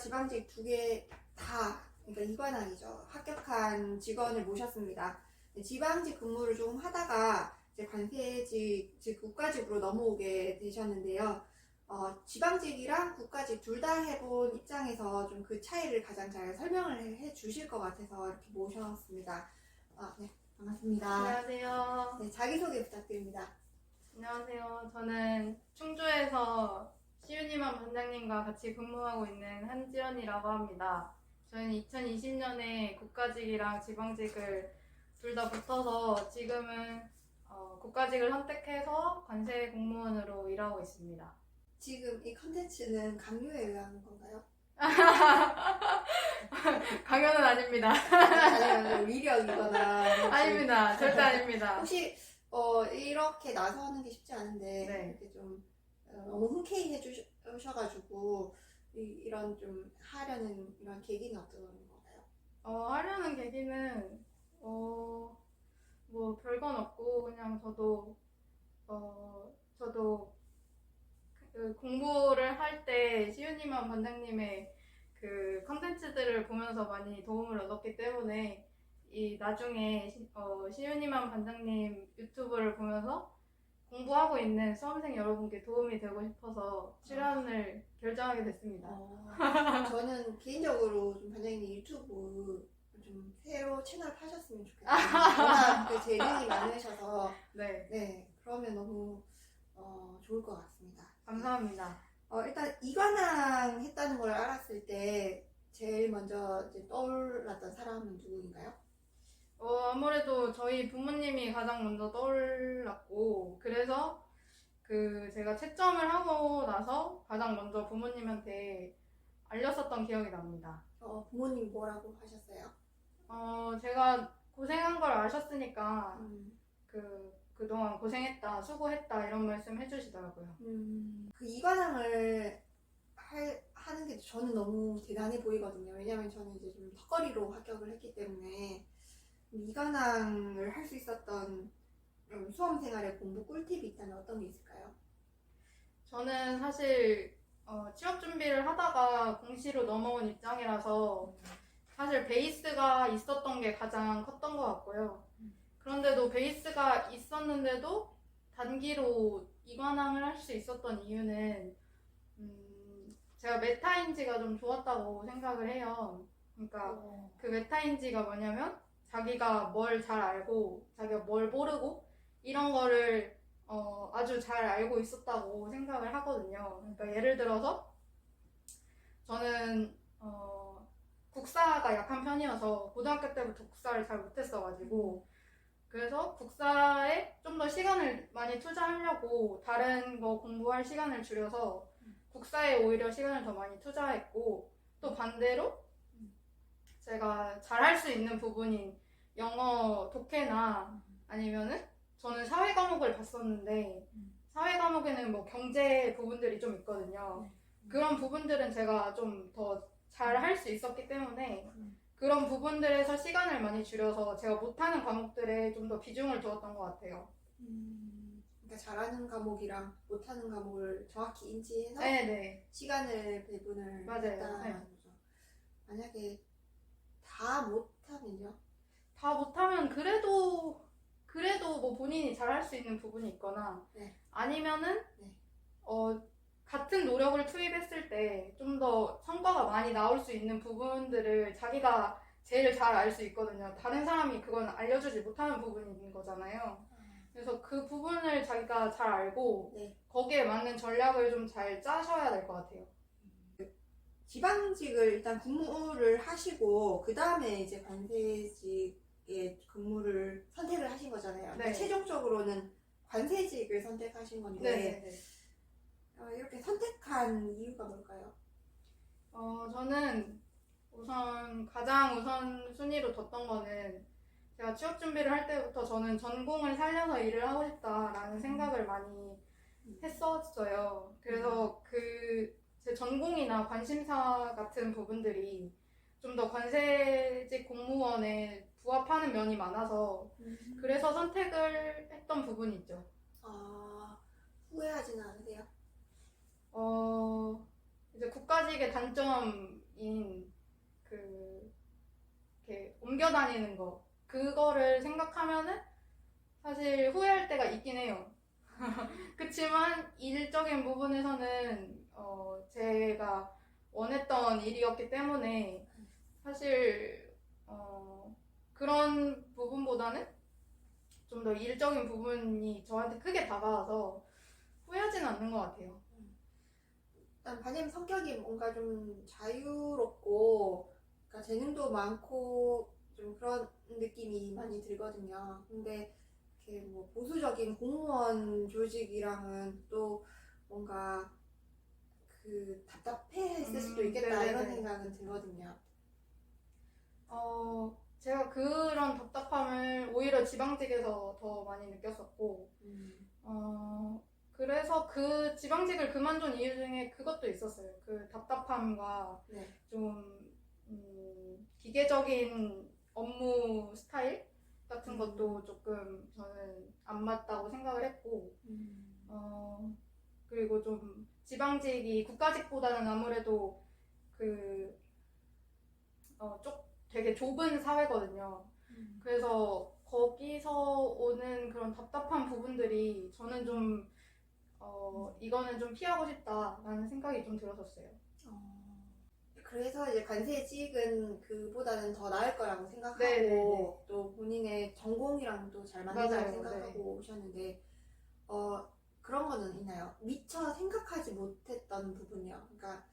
지방직 두 개 다, 그러니까 이관왕이죠. 합격한 직원을 모셨습니다. 지방직 근무를 좀 하다가 이제 관세직, 즉 국가직으로 넘어오게 되셨는데요. 지방직이랑 국가직 둘 다 해본 입장에서 좀 그 차이를 가장 잘 설명을 해 주실 것 같아서 이렇게 모셨습니다. 네, 반갑습니다. 안녕하세요. 네, 자기소개 부탁드립니다. 안녕하세요. 저는 충주에서 시윤이만 반장님과 같이 근무하고 있는 한지연이라고 합니다. 저희는 2020년에 국가직이랑 지방직을 둘 다 붙어서 지금은 국가직을 선택해서 관세 공무원으로 일하고 있습니다. 지금 이 컨텐츠는 강요에 의한 건가요? 강연은 아닙니다. 아니면 위력이거나 아닙니다. 절대 아닙니다. 혹시 이렇게 나서는 게 쉽지 않은데 네. 이렇게 좀 너무 흔쾌히 해주셔가지고 이런 좀 하려는 이런 계기는 어떤 건가요? 하려는 계기는 뭐 별건 없고 그냥 저도 그 공부를 할 때 시윤이만 반장님의 그 컨텐츠들을 보면서 많이 도움을 얻었기 때문에 이 나중에 시윤이만 반장님 유튜브를 보면서 공부하고 있는 수험생 여러분께 도움이 되고 싶어서 출연을 결정하게 됐습니다. 저는 개인적으로 좀 반장님 유튜브 좀 새로 채널 파셨으면 좋겠어요. 워낙 그 재능이 많으셔서 네, 그러면 너무 좋을 것 같습니다. 감사합니다. 일단 이관왕 했다는 걸 알았을 때 제일 먼저 이제 떠올랐던 사람은 누구인가요? 아무래도 저희 부모님이 가장 먼저 떠올랐고, 그래서 제가 채점을 하고 나서 가장 먼저 부모님한테 알렸었던 기억이 납니다. 부모님 뭐라고 하셨어요? 제가 고생한 걸 아셨으니까, 그동안 고생했다, 수고했다, 이런 말씀 해주시더라고요. 그 이관왕을 하는 게 저는 너무 대단해 보이거든요. 왜냐면 저는 이제 좀 턱걸이로 합격을 했기 때문에 이관왕을 할 수 있었던 수험 생활의 공부 꿀팁이 있다면 어떤 게 있을까요? 저는 사실 취업 준비를 하다가 공시로 넘어온 입장이라서 사실 베이스가 있었던 게 가장 컸던 것 같고요. 그런데도 베이스가 있었는데도 단기로 이관왕을 할 수 있었던 이유는 제가 메타인지가 좀 좋았다고 생각을 해요. 그러니까 그 메타인지가 뭐냐면 자기가 뭘 잘 알고 자기가 뭘 모르고 이런 거를 아주 잘 알고 있었다고 생각을 하거든요. 그러니까 예를 들어서 저는 국사가 약한 편이어서 고등학교 때부터 국사를 잘 못했어가지고 그래서 국사에 좀 더 시간을 많이 투자하려고 다른 거 공부할 시간을 줄여서 국사에 오히려 시간을 더 많이 투자했고 또 반대로 제가 잘할 수 있는 부분인 영어 독해나 아니면은 저는 사회 과목을 봤었는데 사회 과목에는 뭐 경제 부분들이 좀 있거든요. 그런 부분들은 제가 좀 더 잘할 수 있었기 때문에 그런 부분들에서 시간을 많이 줄여서 제가 못하는 과목들에 좀 더 비중을 두었던 것 같아요. 그러니까 잘하는 과목이랑 못하는 과목을 정확히 인지해서 네네. 시간을 배분을 맞아요. 했다는 거죠. 만약에 다 못하면요? 다 못하면 그래도 뭐 본인이 잘할 수 있는 부분이 있거나 아니면은 같은 노력을 투입했을 때 좀 더 성과가 많이 나올 수 있는 부분들을 자기가 제일 잘 알 수 있거든요. 다른 사람이 그건 알려주지 못하는 부분인 거잖아요. 그래서 그 부분을 자기가 잘 알고 거기에 맞는 전략을 좀 잘 짜셔야 될 것 같아요. 지방직을 일단 근무를 하시고 그 다음에 이제 관세직의 근무를 선택을 하신 거잖아요. 그러니까 최종적으로는 관세직을 선택하신 건데 이렇게 선택한 이유가 뭘까요? 저는 가장 우선 순위로 뒀던 거는 제가 취업 준비를 할 때부터 저는 전공을 살려서 일을 하고 싶다라는 생각을 많이 했었어요. 그래서 제 전공이나 관심사 같은 부분들이 좀 더 관세직 공무원에 부합하는 면이 많아서 그래서 선택을 했던 부분이 있죠. 후회하지는 않으세요? 이제 국가직의 단점 그 이렇게 옮겨 다니는 거 그거를 생각하면은 사실 후회할 때가 있긴 해요. 그치만 일적인 부분에서는 제가 원했던 일이었기 때문에 사실 그런 부분보다는 좀 더 일적인 부분이 저한테 크게 다가와서 후회하지는 않는 것 같아요. 일단 반님 성격이 뭔가 좀 자유롭고, 그러니까 재능도 많고 좀 그런 느낌이 많이 들거든요. 근데 이렇게 뭐 보수적인 공무원 조직이랑은 또 뭔가 그 답답해했을 수도 있겠다 네네네. 이런 생각은 들거든요. 제가 그런 답답함을 오히려 지방직에서 더 많이 느꼈었고, 그래서 그 지방직을 그만둔 이유 중에 그것도 있었어요. 그 답답함과 네. 좀 기계적인 업무 스타일 같은 것도 조금 저는 안 맞다고 생각을 했고, 그리고 좀 지방직이 국가직보다는 아무래도 그 되게 좁은 사회거든요. 그래서 거기서 오는 그런 답답한 부분들이 저는 좀 이거는 좀 피하고 싶다라는 생각이 좀 들었었어요. 그래서 이제 관세직은 그보다는 더 나을 거라고 생각하고 네네네. 또 본인의 전공이랑 또 잘 맞는다고 맞아요. 생각하고 오셨는데 그런 거는 있나요? 미처 생각하지 못했던 부분이요. 그러니까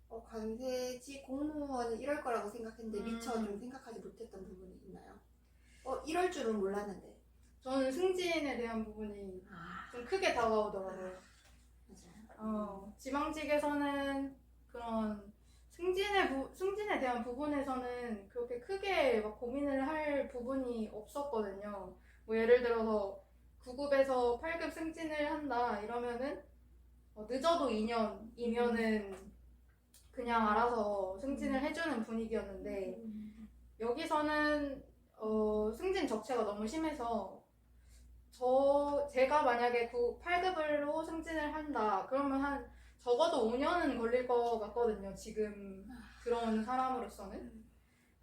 관세직 공무원은 이럴 거라고 생각했는데 미처 좀 생각하지 못했던 부분이 있나요? 이럴 줄은 몰랐는데. 저는 승진에 대한 부분이 좀 크게 다가오더라고요. 맞아요. 지방직에서는 그런 승진에 대한 부분에서는 그렇게 크게 막 고민을 할 부분이 없었거든요. 뭐 예를 들어서 9급에서 8급 승진을 한다 이러면은 늦어도 2년이면은 그냥 알아서 승진을 해주는 분위기였는데 여기서는 승진 적체가 너무 심해서 제가 만약에 8급으로 승진을 한다 그러면 한 적어도 5년은 걸릴 것 같거든요. 지금 들어오는 사람으로서는.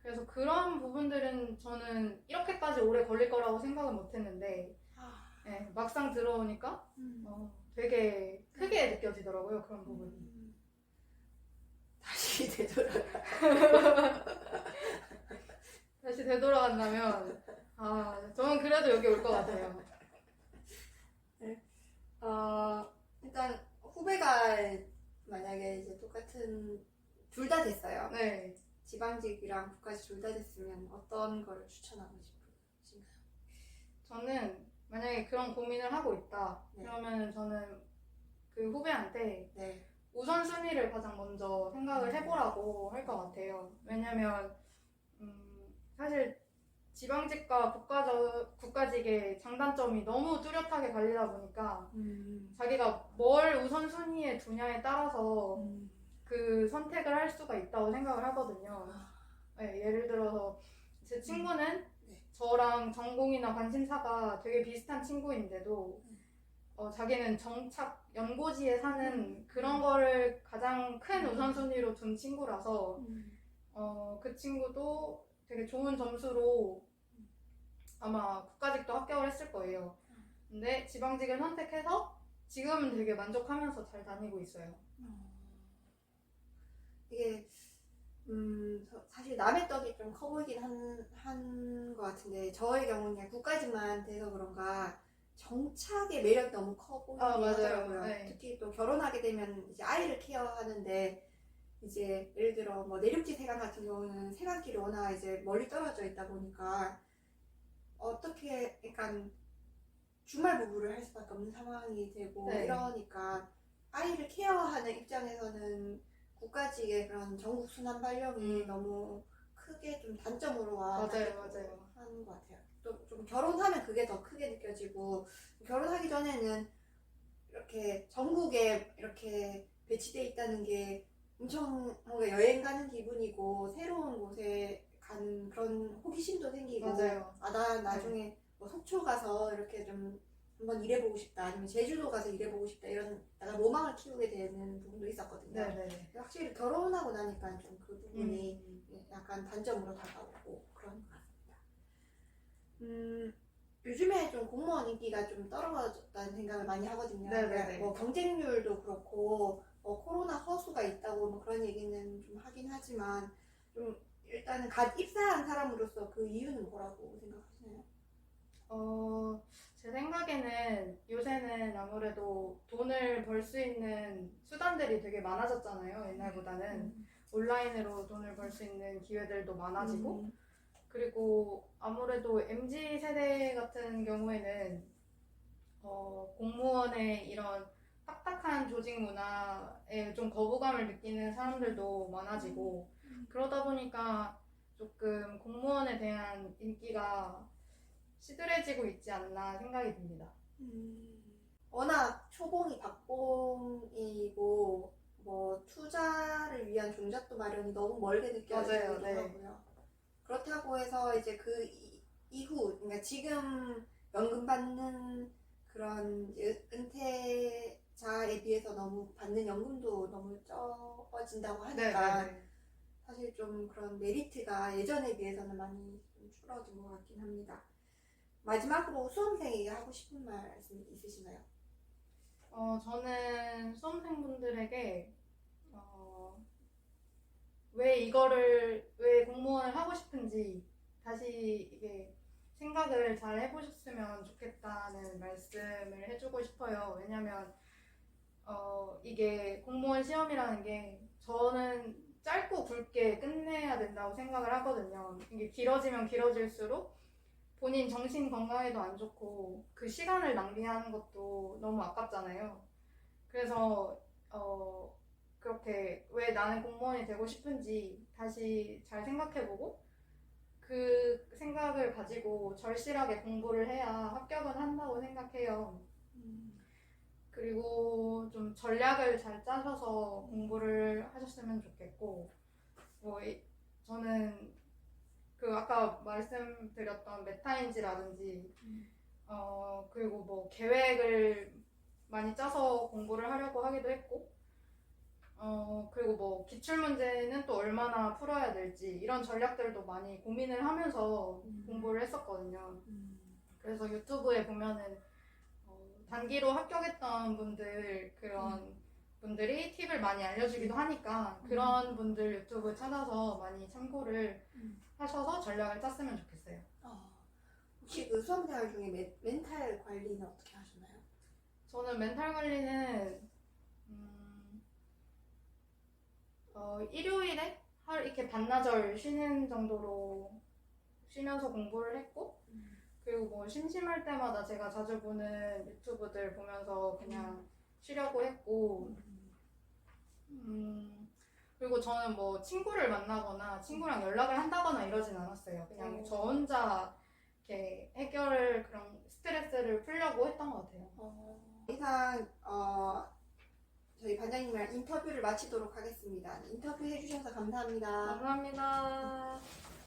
그래서 그런 부분들은 저는 이렇게까지 오래 걸릴 거라고 생각은 못했는데 네, 막상 들어오니까 되게 크게 느껴지더라고요. 그런 부분이. 다시 되돌아가. 다시 되돌아간다면 저는 그래도 여기 올 것 같아요. 일단 후배가 만약에 이제 똑같은 둘 다 됐어요. 네. 지방직이랑 국가직 둘 다 됐으면 어떤 거를 추천하고 싶으신가요? 저는 만약에 그런 고민을 하고 있다. 네. 그러면 저는 그 후배한테 네. 우선순위를 가장 먼저 생각을 해보라고 할 것 같아요. 왜냐면 사실 지방직과 국가직의 장단점이 너무 뚜렷하게 갈리다 보니까 자기가 뭘 우선순위에 두냐에 따라서 그 선택을 할 수가 있다고 생각을 하거든요. 네, 예를 들어서 제 친구는 저랑 전공이나 관심사가 되게 비슷한 친구인데도 자기는 정착 연고지에 사는 그런 거를 가장 큰 우선순위로 둔 친구라서 그 친구도 되게 좋은 점수로 아마 국가직도 합격을 했을 거예요. 근데 지방직을 선택해서 지금은 되게 만족하면서 잘 다니고 있어요. 이게 사실 남의 떡이 좀 커 보이긴 한 것 같은데 저의 경우는 국가직만 돼서 그런가 정착의 매력이 너무 커 보이긴 하더라고요. 네. 특히 또 결혼하게 되면 이제 아이를 케어하는데 이제 예를 들어 뭐 내륙지 세관 같은 경우는 세관길이 워낙 이제 멀리 떨어져 있다 보니까 어떻게 약간 주말 부부를 할 수밖에 없는 상황이 되고 네. 이러니까 아이를 케어하는 입장에서는 국가직의 그런 전국 순환 발령이 너무 크게 좀 단점으로 맞아요. 하는 것 같아요. 또 좀 결혼하면 그게 더 크게 느껴지고 결혼하기 전에는 이렇게 전국에 이렇게 배치돼 있다는 게 엄청 뭔가 여행 가는 기분이고 새로운 곳에 가는 그런 호기심도 생기고 맞아요. 나 나중에 뭐 속초 가서 이렇게 좀 한번 일해보고 싶다, 아니면 제주도 가서 일해보고 싶다, 이런 약간 로망을 키우게 되는 부분도 있었거든요. 네네. 확실히 결혼하고 나니까 좀 그 부분이 음. 약간 단점으로 다가오고 그런 것 같습니다. 요즘에 좀 공무원 인기가 좀 떨어졌다는 생각을 많이 하거든요. 네네네. 뭐 경쟁률도 그렇고 코로나 허수가 있다고 뭐 그런 얘기는 좀 하긴 하지만, 좀 일단은 갓 입사한 사람으로서 그 이유는 뭐라고 생각하시나요? 제 생각에는 요새는 아무래도 돈을 벌 수 있는 수단들이 되게 많아졌잖아요. 옛날보다는 온라인으로 돈을 벌 수 있는 기회들도 많아지고, 그리고 아무래도 MZ 세대 같은 경우에는 공무원의 이런 딱딱한 조직 문화에 좀 거부감을 느끼는 사람들도 많아지고, 그러다 보니까 조금 공무원에 대한 인기가 시들해지고 있지 않나 생각이 듭니다. 워낙 초봉이 박봉이고 뭐 투자를 위한 종잣돈 마련이 너무 멀게 느껴지기도 맞아요, 네. 하고요. 그렇다고 해서 이제 그 이후, 그러니까 지금 연금 받는 그런 이제 은퇴자에 비해서 너무 받는 연금도 너무 적어진다고 하니까 네네네. 사실 좀 그런 메리트가 예전에 비해서는 많이 좀 줄어든 것 같긴 합니다. 마지막으로 수험생에게 하고 싶은 말씀 있으시나요? 저는 수험생분들에게 왜 공무원을 하고 싶은지 다시 이게 생각을 잘 해보셨으면 좋겠다는 말씀을 해주고 싶어요. 왜냐면 이게 공무원 시험이라는 게 저는 짧고 굵게 끝내야 된다고 생각을 하거든요. 이게 길어지면 길어질수록 본인 정신 건강에도 안 좋고 그 시간을 낭비하는 것도 너무 아깝잖아요. 그래서 그렇게 왜 나는 공무원이 되고 싶은지 다시 잘 생각해보고 그 생각을 가지고 절실하게 공부를 해야 합격은 한다고 생각해요. 그리고 좀 전략을 잘 짜셔서 공부를 하셨으면 좋겠고, 저는 그 아까 말씀드렸던 메타인지라든지 그리고 뭐 계획을 많이 짜서 공부를 하려고 하기도 했고, 그리고 뭐 기출문제는 또 얼마나 풀어야 될지 이런 전략들도 많이 고민을 하면서 공부를 했었거든요. 그래서 유튜브에 보면은 단기로 합격했던 분들, 그런 분들이 팁을 많이 알려주기도 하니까 그런 분들 유튜브 찾아서 많이 참고를 하셔서 전략을 짰으면 좋겠어요. 혹시 그 수험생활 중에 멘탈 관리는 어떻게 하시나요? 저는 멘탈 관리는 일요일에 이렇게 반나절 쉬는 정도로 쉬면서 공부를 했고, 그리고 뭐 심심할 때마다 제가 자주 보는 유튜브들 보면서 그냥 쉬려고 했고, 그리고 저는 뭐 친구를 만나거나 친구랑 연락을 한다거나 이러진 않았어요. 그냥 저 혼자 이렇게 그런 스트레스를 풀려고 했던 것 같아요. 이상 저희 반장님이랑 인터뷰를 마치도록 하겠습니다. 인터뷰 해주셔서 감사합니다. 감사합니다.